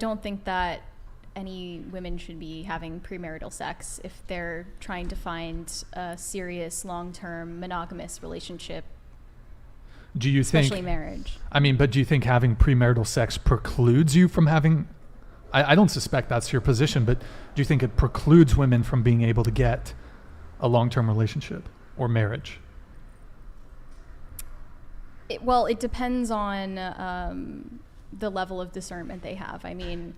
don't think that any women should be having premarital sex if they're trying to find a serious, long-term, monogamous relationship. Do you think, especially marriage? I mean, but do you think having premarital sex precludes you from having? I don't suspect that's your position, but do you think it precludes women from being able to get a long-term relationship or marriage? Well, it depends on the level of discernment they have. I mean,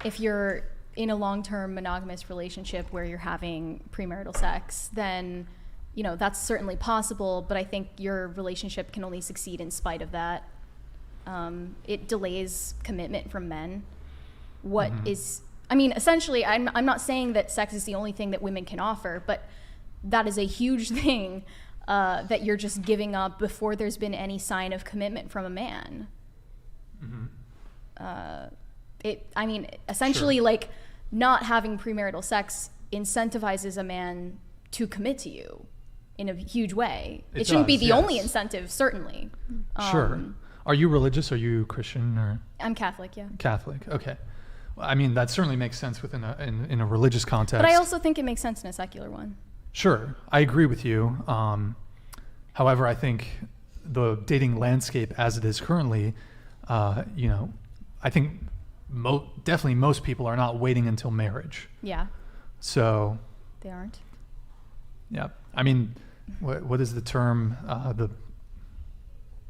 if you're in a long-term monogamous relationship where you're having premarital sex, then, you know, that's certainly possible, but I think your relationship can only succeed in spite of that. It delays commitment from men. I mean, essentially, I'm not saying that sex is the only thing that women can offer, but that is a huge thing that you're just giving up before there's been any sign of commitment from a man. I mean, essentially, Sure. like, not having premarital sex incentivizes a man to commit to you in a huge way. It shouldn't be the only incentive, certainly. Sure. Are you religious? Are you Christian or? I'm Catholic, yeah. Catholic. Okay. Well, I mean, that certainly makes sense within in a religious context. But I also think it makes sense in a secular one. Sure. I agree with you. However, I think the dating landscape as it is currently, you know, I think definitely most people are not waiting until marriage. Yeah. So. They aren't. Yeah. I mean, what is the term?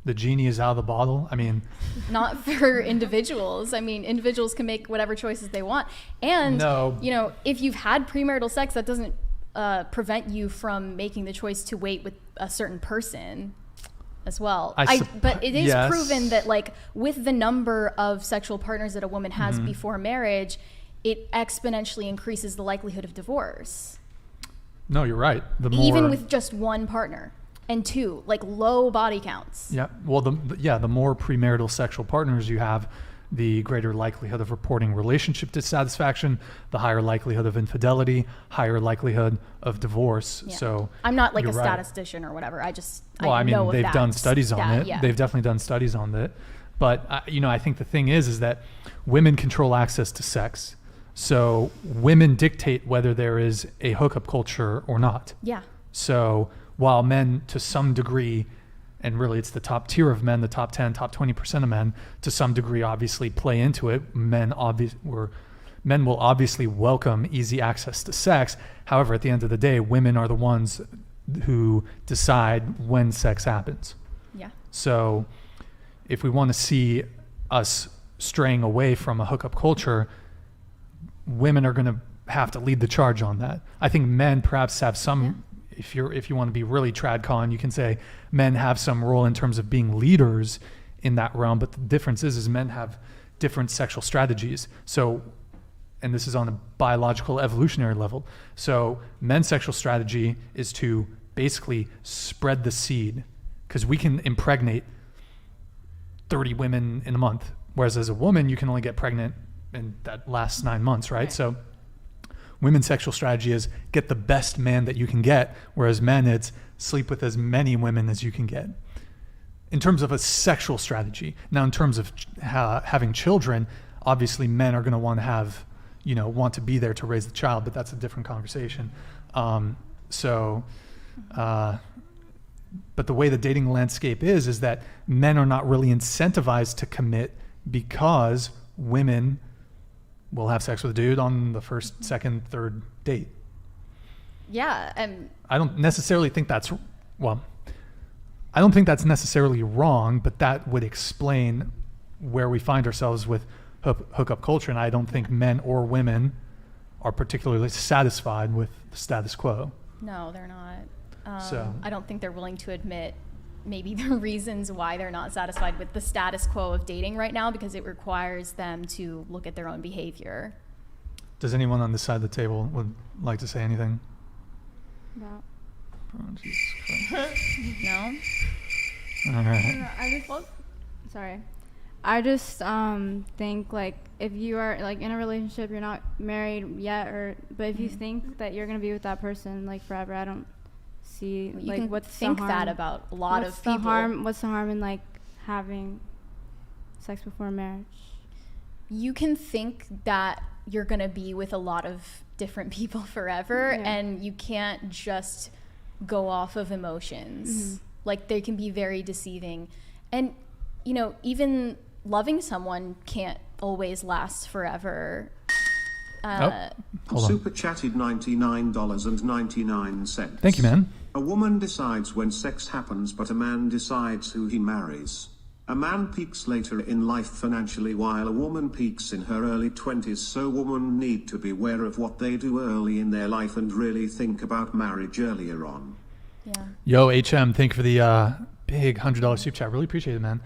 The genie is out of the bottle. I mean, not for individuals. I mean, individuals can make whatever choices they want. And, you know, if you've had premarital sex, that doesn't prevent you from making the choice to wait with a certain person as well. But it is proven that, like, with the number of sexual partners that a woman has before marriage, it exponentially increases the likelihood of divorce. No, you're right. Even with just one partner. And two, like, low body counts. Yeah. Well, the more premarital sexual partners you have, the greater likelihood of reporting relationship dissatisfaction, the higher likelihood of infidelity, higher likelihood of divorce. Yeah. So I'm not like a statistician or whatever. I mean, they've done studies on it. Yeah. They've definitely done studies on it. But you know, I think the thing is that women control access to sex. So women dictate whether there is a hookup culture or not. Yeah. So while men, to some degree, and really it's the top tier of men, the top 10, top 20% of men, to some degree obviously play into it. Men will obviously welcome easy access to sex. However, at the end of the day, women are the ones who decide when sex happens. Yeah. So if we want to see us straying away from a hookup culture, women are going to have to lead the charge on that. I think men perhaps have some, if you want to be really tradcon, you can say men have some role in terms of being leaders in that realm, but the difference is men have different sexual strategies. So, and this is on a biological evolutionary level. So men's sexual strategy is to basically spread the seed, because we can impregnate 30 women in a month, whereas as a woman, you can only get pregnant in that last 9 months, right? So women's sexual strategy is get the best man that you can get, whereas men, it's sleep with as many women as you can get. In terms of a sexual strategy. Now, in terms of having children, obviously men are going to want to have, want to be there to raise the child, but that's a different conversation. But the way the dating landscape is that men are not really incentivized to commit, because women will have sex with a dude on the first, second, third date. Yeah. I don't necessarily think that's, I don't think that's necessarily wrong, but that would explain where we find ourselves with hookup culture. And I don't think men or women are particularly satisfied with the status quo. No, they're not. I don't think they're willing to admit maybe the reasons why they're not satisfied with the status quo of dating right now, because it requires them to look at their own behavior. Does anyone on this side of the table would like to say anything? No. Oh, Jesus Christ. No? All right. I just think, like, if you are, like, in a relationship, you're not married yet, but if you think that you're going to be with that person, like, forever, I don't see, you like, can what's think the harm? that about a lot of people. What's the harm in, like, having sex before marriage? you can think that you're going to be with a lot of different people forever, and you can't just go off of emotions. Like, they can be very deceiving. And, you know, even loving someone can't always last forever. Hold on. Super chatted $99.99. Thank you, man. A woman decides when sex happens, but a man decides who he marries. A man peaks later in life financially, while a woman peaks in her early 20s, so women need to be aware of what they do early in their life and really think about marriage earlier on. Yeah. Yo, HM, thank you for the big $100 super chat. Really appreciate it, man.